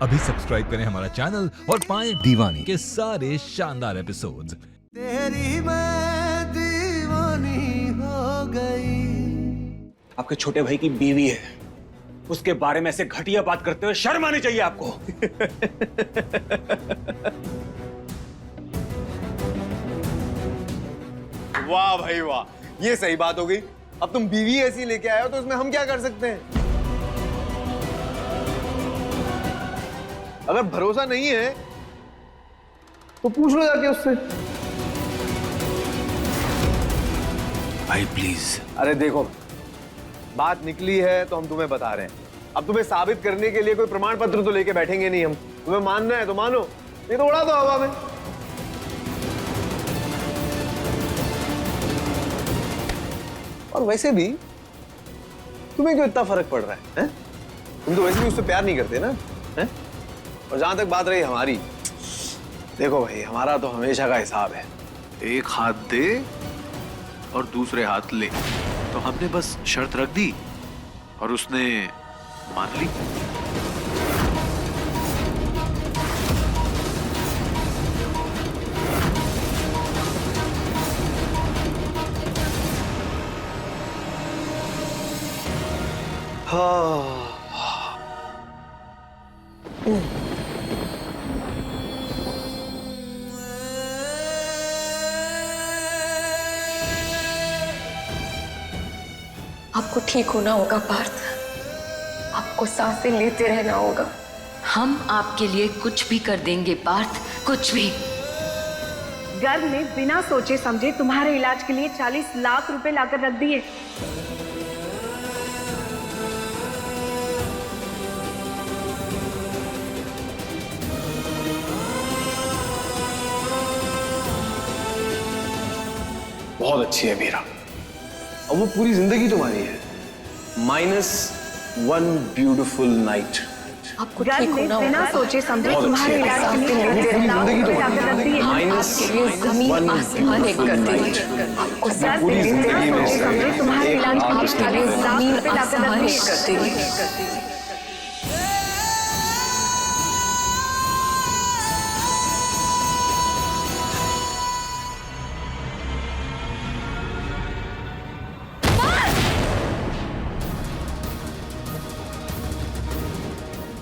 अभी सब्सक्राइब करें हमारा चैनल और पाएं दीवानी के सारे शानदार एपिसोड्स। तेरी मैं दीवानी हो गई। आपके छोटे भाई की बीवी है, उसके बारे में ऐसे घटिया बात करते हुए शर्म आनी चाहिए आपको। वाह भाई वाह, ये सही बात हो गई। अब तुम बीवी ऐसी लेके आए हो तो उसमें हम क्या कर सकते हैं? अगर भरोसा नहीं है तो पूछ लो जाके उससे। भाई प्लीज। अरे देखो, बात निकली है तो हम तुम्हें बता रहे हैं। अब तुम्हें साबित करने के लिए कोई प्रमाण पत्र तो लेके बैठेंगे नहीं हम। तुम्हें मानना है तो मानो, नहीं तो उड़ा दो हवा में। और वैसे भी तुम्हें क्यों इतना फर्क पड़ रहा है? तुम तो वैसे भी उससे प्यार नहीं करते ना, हैं? और जहां तक बात रही हमारी, देखो भाई, हमारा तो हमेशा का हिसाब है, एक हाथ दे और दूसरे हाथ ले। तो हमने बस शर्त रख दी और उसने मान ली। हाँ। आपको ठीक होना होगा पार्थ, आपको सांसें लेते रहना होगा। हम आपके लिए कुछ भी कर देंगे पार्थ, कुछ भी। गर्भ में बिना सोचे समझे तुम्हारे इलाज के लिए 40 लाख रुपए लाकर रख दिए। बहुत अच्छी है मीरा, और वो पूरी जिंदगी तुम्हारी है, -1 ब्यूटीफुल नाइट। आपको गर्भ ठीक में होना बिना होगा। सोचे समझे बहुत तुम्हारे अच्छी है। इलाज के लिए आपकी 40 लाख जिंदगी रुपए लाकर रख दिए। आपके लिए जमीन आसमान एक कर देंगे। आपको गर्भ पूरी में बिना जिंदगी में सोचे समझे तुम्हारे इलाज के लिए आपके लिए 40 लाख जमीन रुपए लाकर रख आसमान दिए। एक कर देंगे।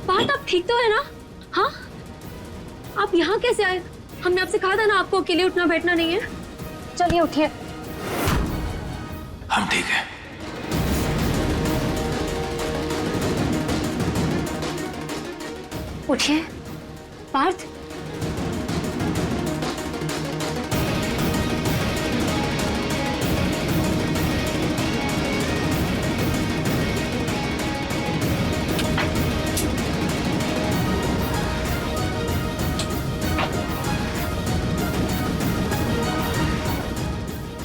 बात आप ठीक तो है ना? हाँ, आप यहाँ कैसे आए? हमने आपसे कहा था ना आपको अकेले उठना बैठना नहीं है। चलिए उठिए। हम ठीक है। उठिए पार्थ।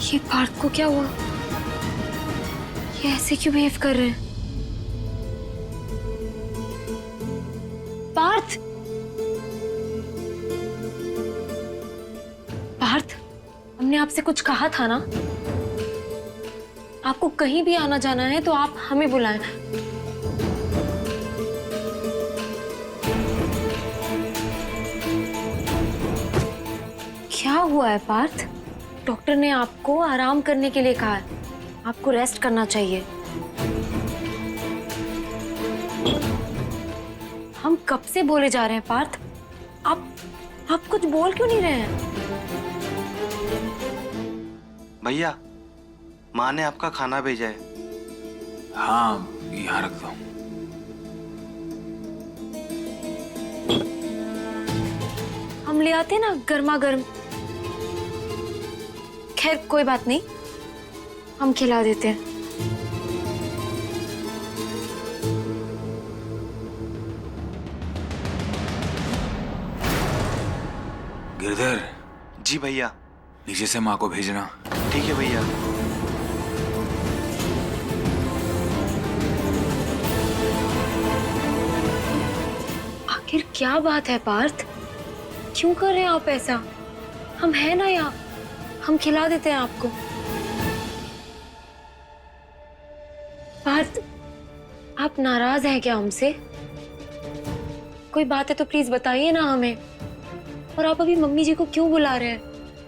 ये पार्थ को क्या हुआ? ये ऐसे क्यों बिहेव कर रहे हैं? पार्थ, पार्थ, हमने आपसे कुछ कहा था ना? आपको कहीं भी आना जाना है तो आप हमें बुलाएं। क्या हुआ है पार्थ? डॉक्टर ने आपको आराम करने के लिए कहा है, आपको रेस्ट करना चाहिए। हम कब से बोले जा रहे हैं पार्थ, आप कुछ बोल क्यों नहीं रहे हैं? भैया, माँ ने आपका खाना भेजा है। हाँ, यहाँ रख दो। हम ले आते ना गर्मा गर्म। खैर कोई बात नहीं, हम खिला देते हैं। गिरधर, जी भैया। नीचे से माँ को भेजना। ठीक है भैया। आखिर क्या बात है पार्थ, क्यों कर रहे हैं आप ऐसा? हम हैं ना यहाँ, हम खिला देते हैं आपको। पार्थ, आप नाराज हैं क्या हमसे? कोई बात है तो प्लीज बताइए ना हमें। और आप अभी मम्मी जी को क्यों बुला रहे हैं?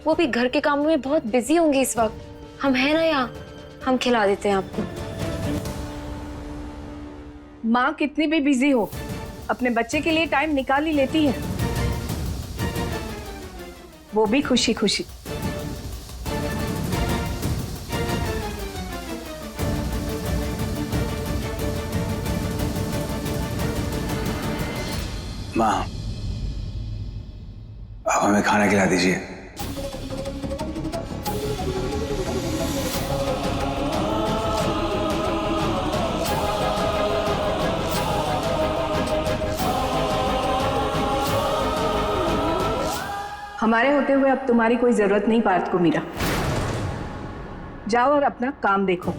वो अभी घर के कामों में बहुत बिजी होंगे इस वक्त। हम हैं ना यहाँ, हम खिला देते हैं आपको। माँ कितनी भी बिजी हो, अपने बच्चे के लिए टाइम निकाल ही लेती है, वो भी खुशी खुशी। माँ, अब हमें खाना खिला दीजिए। हमारे होते हुए अब तुम्हारी कोई जरूरत नहीं पार्थ को मीरा। जाओ और अपना काम देखो।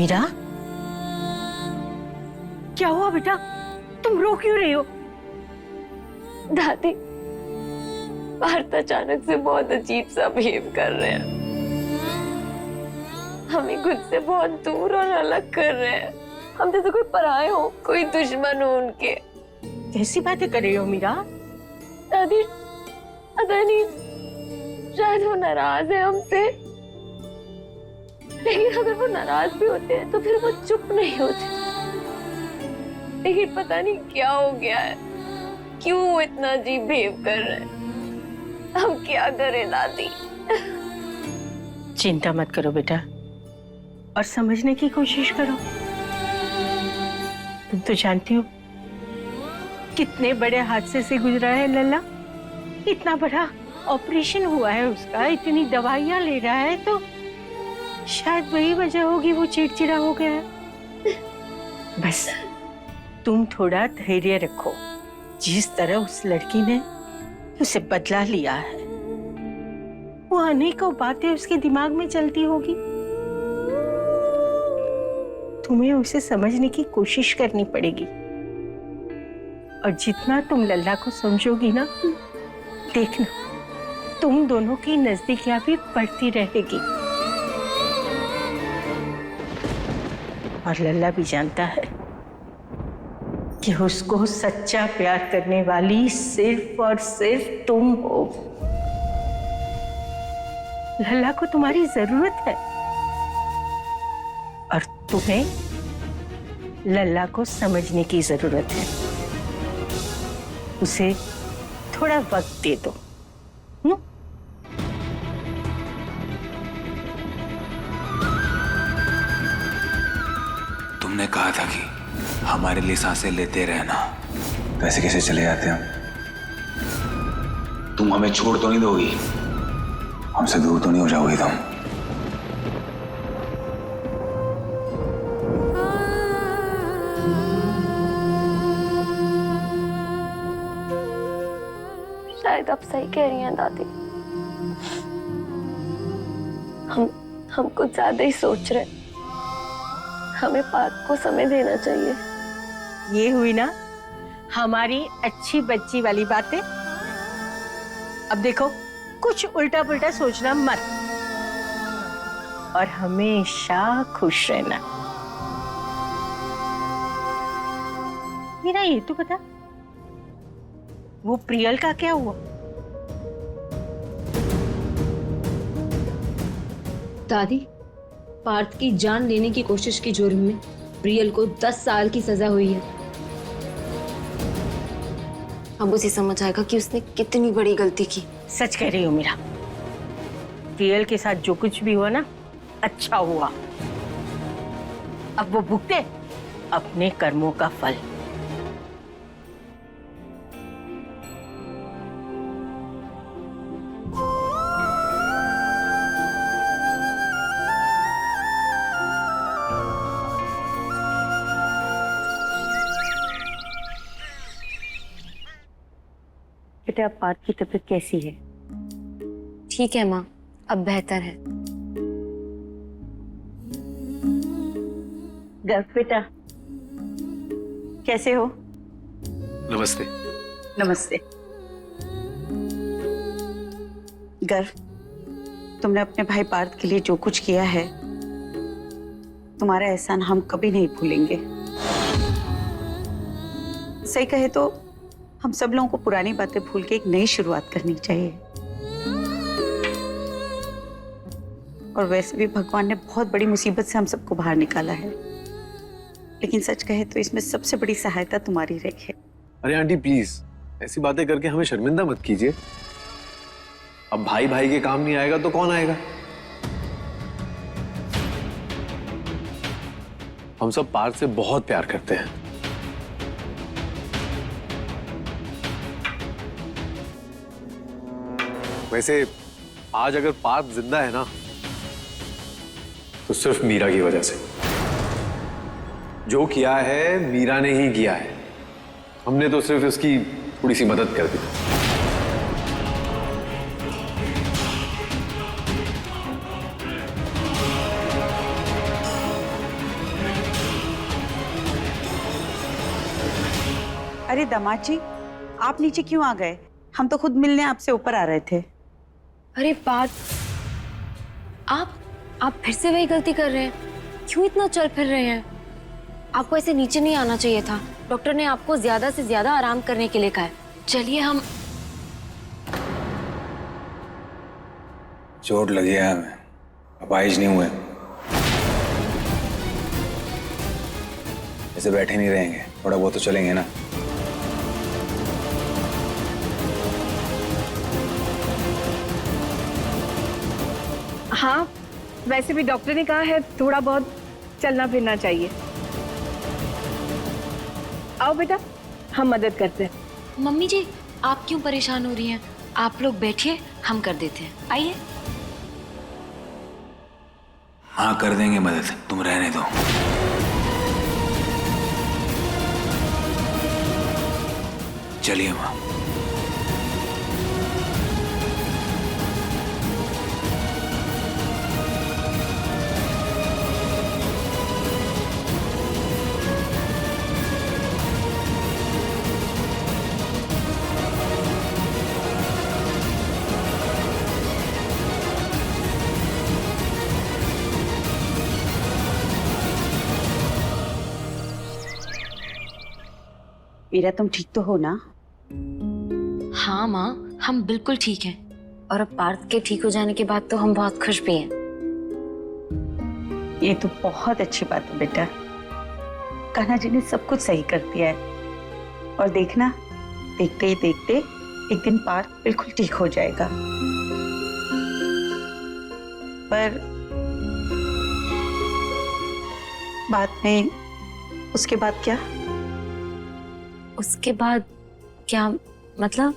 मीरा, क्या हुआ बेटा? तुम रो क्यों रही हो? दादी, पार्थ अचानक से बहुत अजीब सा बिहेव कर रहे हैं। हमें खुद से बहुत दूर और अलग कर रहे हैं। हम जैसे कोई पराये हो, कोई दुश्मन हो उनके। कैसी बातें कर रही हो मीरा? दादी, पता नहीं, शायद वो नाराज है हमसे। लेकिन अगर वो नाराज भी होते हैं तो फिर वो चुप नहीं होते। लेकिन पता नहीं क्या हो गया है, क्यों वो इतना अजीब बिहेव कर रहे हैं। हम क्या करें दादी? चिंता मत करो बेटा, और समझने की कोशिश करो। तुम तो जानती हो कितने बड़े हादसे से गुजरा है लल्ला। इतना बड़ा ऑपरेशन हुआ है उसका, इतनी दवाइयां ले रहा है, तो शायद वही वजह होगी वो चिड़चिड़ा हो गया है। बस तुम थोड़ा धैर्य रखो। जिस तरह उस लड़की ने उसे बदला लिया है, वो अनेकों बातें उसके दिमाग में चलती होगी। तुम्हें उसे समझने की कोशिश करनी पड़ेगी, और जितना तुम लल्ला को समझोगी ना, देखना तुम दोनों की नजदीकियां भी बढ़ती रहेगी। और लल्ला भी जानता है कि उसको सच्चा प्यार करने वाली सिर्फ और सिर्फ तुम हो। लल्ला को तुम्हारी जरूरत है, और तुम्हें लल्ला को समझने की जरूरत है। उसे थोड़ा वक्त दे दो। तुमने कहा था कि हमारे लिए सांसें लेते रहना, तो ऐसे कैसे चले जाते हम? तुम हमें छोड़ तो नहीं दोगी? हमसे दूर तो नहीं हो जाओगी तुम? शायद आप सही कह रही हैं दादी। हम कुछ ज्यादा ही सोच रहे हैं। हमें पार्थ को समय देना चाहिए। ये हुई ना हमारी अच्छी बच्ची वाली बातें। अब देखो, कुछ उल्टा पुल्टा सोचना मत, और हमेशा खुश रहना। मेरा ये तो पता, वो प्रियल का क्या हुआ? दादी, पार्थ की जान लेने की कोशिश की जुर्म में प्रियल को 10 साल की सजा हुई है। अब उसे समझ आएगा कि उसने कितनी बड़ी गलती की। सच कह रही हो मीरा, प्रियल के साथ जो कुछ भी हुआ ना, अच्छा हुआ। अब वो भुगते अपने कर्मों का फल। बेटा, पार्थ की तबीयत कैसी है? ठीक है माँ, अब बेहतर है। गर्व बेटा, कैसे हो? नमस्ते। नमस्ते। गर्व, तुमने अपने भाई पार्थ के लिए जो कुछ किया है, तुम्हारा एहसान हम कभी नहीं भूलेंगे। सही कहे तो हम सब लोगों को पुरानी बातें भूल के एक नई शुरुआत करनी चाहिए। और वैसे भी भगवान ने बहुत बड़ी मुसीबत से हम सबको बाहर निकाला है, लेकिन सच कहे तो इसमें सबसे बड़ी सहायता तुम्हारी रही है। अरे आंटी प्लीज ऐसी बातें करके हमें शर्मिंदा मत कीजिए। अब भाई भाई के काम नहीं आएगा तो कौन आएगा? हम सब पार्थ से बहुत प्यार करते हैं। वैसे आज अगर पार्थ जिंदा है ना, तो सिर्फ मीरा की वजह से। जो किया है मीरा ने ही किया है, हमने तो सिर्फ उसकी थोड़ी सी मदद कर दी। अरे दामाद जी, आप नीचे क्यों आ गए? हम तो खुद मिलने आपसे ऊपर आ रहे थे। अरे पार्थ, आप फिर से वही गलती कर रहे हैं। क्यों इतना चल फिर रहे हैं? आपको ऐसे नीचे नहीं आना चाहिए था। डॉक्टर ने आपको ज्यादा से ज्यादा आराम करने के लिए कहा है। चलिए हम। चोट लगी है हमें, अपाहिज नहीं हुए। ऐसे बैठे नहीं रहेंगे, थोड़ा बहुत तो चलेंगे ना। हाँ, वैसे भी डॉक्टर ने कहा है थोड़ा बहुत चलना फिरना चाहिए। आओ बेटा, हम मदद करते हैं। मम्मी जी, आप क्यों परेशान हो रही हैं? आप लोग बैठिए, हम कर देते हैं। आइए। हाँ कर देंगे मदद, तुम रहने दो। चलिए माँ। मीरा, तुम ठीक तो हो ना? हाँ माँ, हम बिल्कुल ठीक हैं। और अब पार्थ के ठीक हो जाने के बाद तो हम बहुत खुश भी हैं। ये तो बहुत अच्छी बात है बेटा। कान्हा जी ने सब कुछ सही कर दिया है। और देखना, देखते ही देखते एक दिन पार्थ बिल्कुल ठीक हो जाएगा। पर बाद में, उसके बाद क्या? उसके बाद क्या मतलब?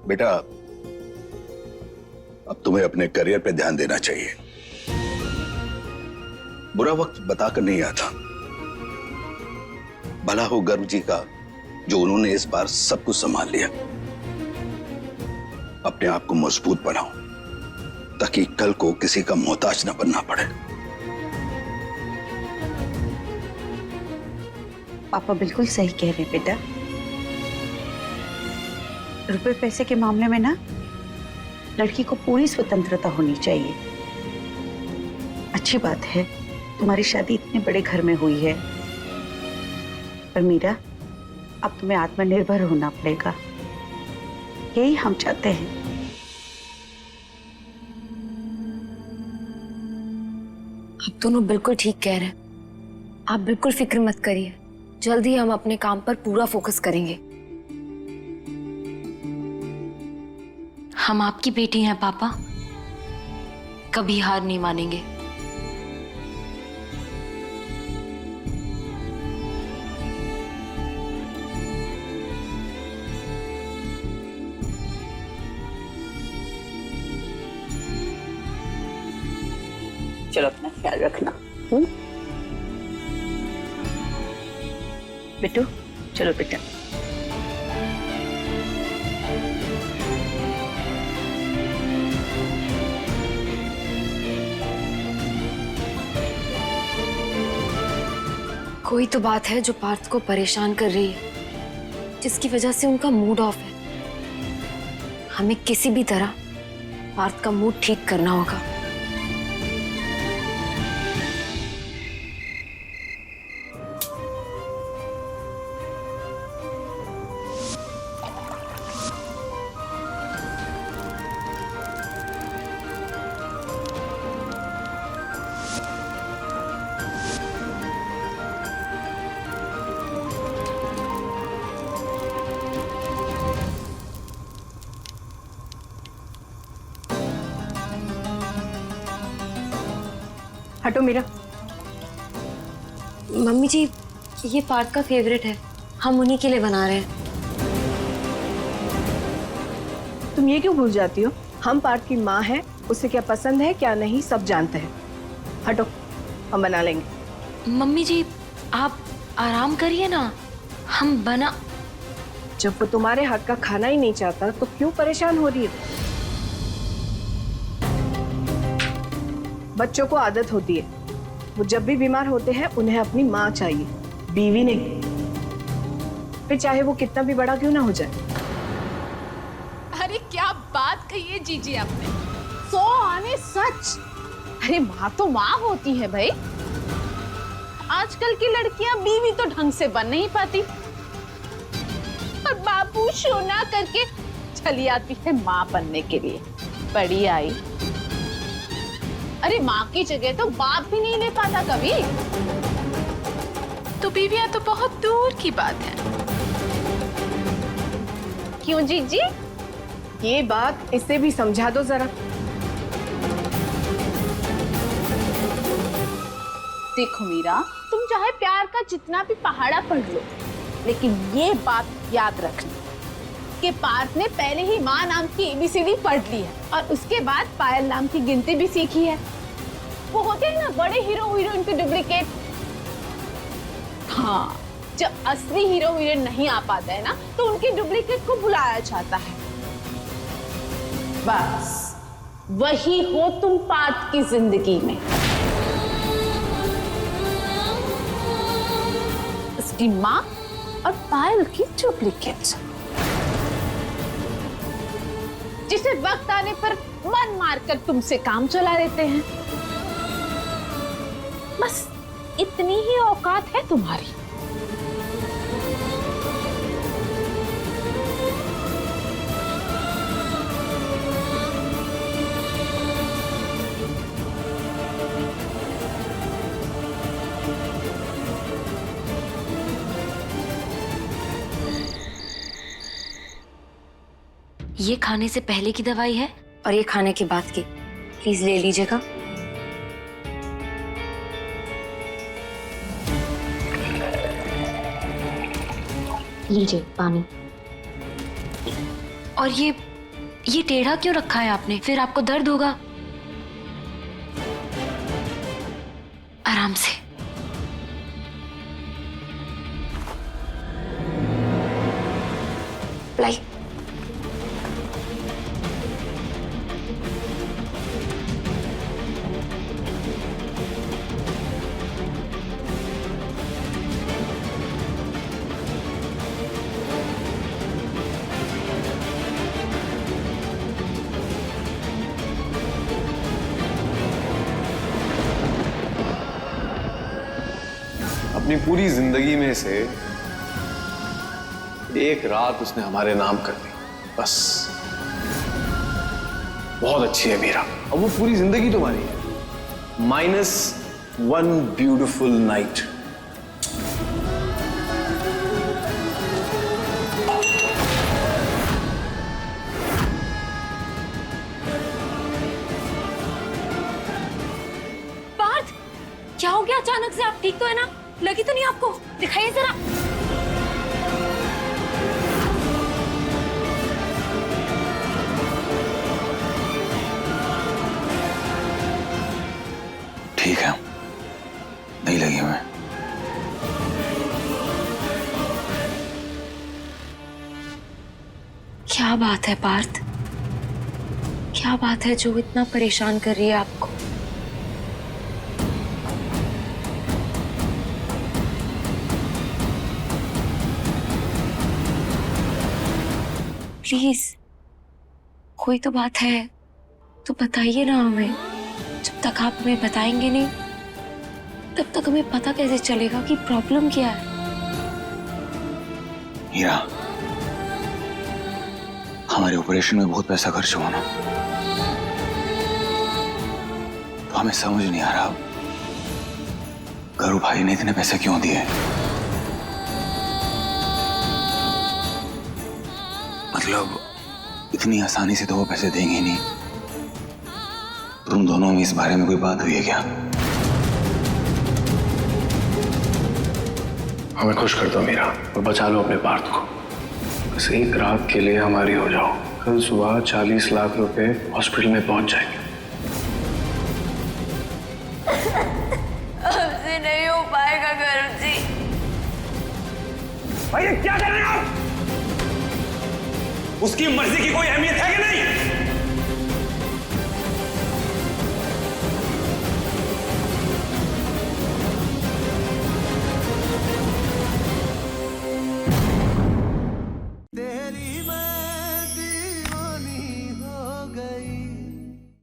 बेटा, अब तुम्हें अपने करियर पे ध्यान देना चाहिए। बुरा वक्त बताकर नहीं आता। भला हो गर्व जी का जो उन्होंने इस बार सब कुछ संभाल लिया। अपने आप को मजबूत बनाओ ताकि कल को किसी का मोहताज न बनना पड़े। पापा बिल्कुल सही कह रहे हैं बेटा। रुपए पैसे के मामले में ना, लड़की को पूरी स्वतंत्रता होनी चाहिए। अच्छी बात है तुम्हारी शादी इतने बड़े घर में हुई है, पर मीरा, अब तुम्हें आत्मनिर्भर होना पड़ेगा। यही हम चाहते हैं। आप दोनों बिल्कुल ठीक कह रहे हैं। आप बिल्कुल फिक्र मत करिए, जल्दी हम अपने काम पर पूरा फोकस करेंगे। हम आपकी बेटी हैं पापा, कभी हार नहीं मानेंगे। चलो अपना ख्याल रखना। बिट्टू चलो बेटा। कोई तो बात है जो पार्थ को परेशान कर रही है, जिसकी वजह से उनका मूड ऑफ है। हमें किसी भी तरह पार्थ का मूड ठीक करना होगा। हटो मीरा। मम्मी जी, ये पार्थ का फेवरेट है, हम उन्हीं के लिए बना रहे हैं। तुम ये क्यों भूल जाती हो? हम पार्थ की माँ हैं, उसे क्या पसंद है क्या नहीं सब जानते हैं। हटो, हम बना लेंगे। मम्मी जी आप आराम करिए ना, हम बना। जब वो तुम्हारे हाथ का खाना ही नहीं चाहता तो क्यों परेशान हो रही है? बच्चों को आदत होती है, वो जब भी बीमार होते हैं उन्हें अपनी माँ चाहिए, बीवी नहीं। फिर चाहे वो कितना भी बड़ा क्यों ना हो जाए। अरे क्या बात कही है जीजी आपने, 100 आने सच। अरे माँ तो माँ होती है भाई। आजकल की लड़कियां बीवी तो ढंग से बन नहीं पाती और बाबू शोना करके चली आती है माँ बनने के लिए। बड़ी आई। अरे माँ की जगह तो बाप भी नहीं ले पाता कभी। तो बीवियां तो बहुत दूर की बात है। क्यों जीजी? ये बात इसे भी समझा दो जरा। देखो मीरा, तुम चाहे प्यार का जितना भी पहाड़ा पढ़ लो, लेकिन ये बात याद रखना कि पार्थ ने पहले ही माँ नाम की ABCD पढ़ ली है और उसके बाद पायल नाम की गिनती भी सीखी है। वो होते हैं ना बड़े हीरो हीरोइन के डुप्लीकेट। हाँ, जब असली हीरो हीरोइन नहीं आ पाता है ना तो उनके डुप्लीकेट को बुलाया जाता है। बस वही हो तुम पार्थ की जिंदगी में। उसकी माँ और पायल की डुप्लीकेट, जिसे वक्त आने पर मन मारकर तुमसे काम चला लेते हैं। बस इतनी ही औकात है तुम्हारी। ये खाने से पहले की दवाई है और ये खाने के बाद की, प्लीज ले लीजिएगा। लीजिए पानी। और ये टेढ़ा क्यों रखा है आपने? फिर आपको दर्द होगा। आराम से। लाई। अपनी पूरी जिंदगी में से एक रात उसने हमारे नाम कर दी, बस। बहुत अच्छी है मीरा, और वो पूरी जिंदगी तुम्हारी है, minus one beautiful night. Parth, क्या हो गया अचानक से? आप ठीक तो है ना? लगी तो नहीं आपको? दिखाइए जरा। ठीक है, नहीं लगी हमें। क्या बात है पार्थ? क्या बात है जो इतना परेशान कर रही है आपको? प्लीज, कोई तो बात है तो बताइए ना हमें। जब तक आप हमें बताएंगे नहीं, तब तक हमें पता कैसे चलेगा कि प्रॉब्लम क्या है? हीरा, हमारे ऑपरेशन में बहुत पैसा खर्च हुआ ना, तो हमें समझ नहीं आ रहा गरु भाई ने इतने पैसे क्यों दिए। मतलब इतनी आसानी से तो वो पैसे देंगे नहीं। तुम दोनों में इस बारे में कोई बात हुई है क्या? हमें खुश कर दो मीरा और बचा लो अपने पार्थ को। बस एक रात के लिए हमारी हो जाओ। कल सुबह 40 लाख रुपए हॉस्पिटल में पहुंच जाएंगे। हमसे नहीं हो पाएगा गरुड़ जी। भाई ये क्या कर रहे हैं आप? उसकी मर्जी की कोई अहमियत है कि नहीं?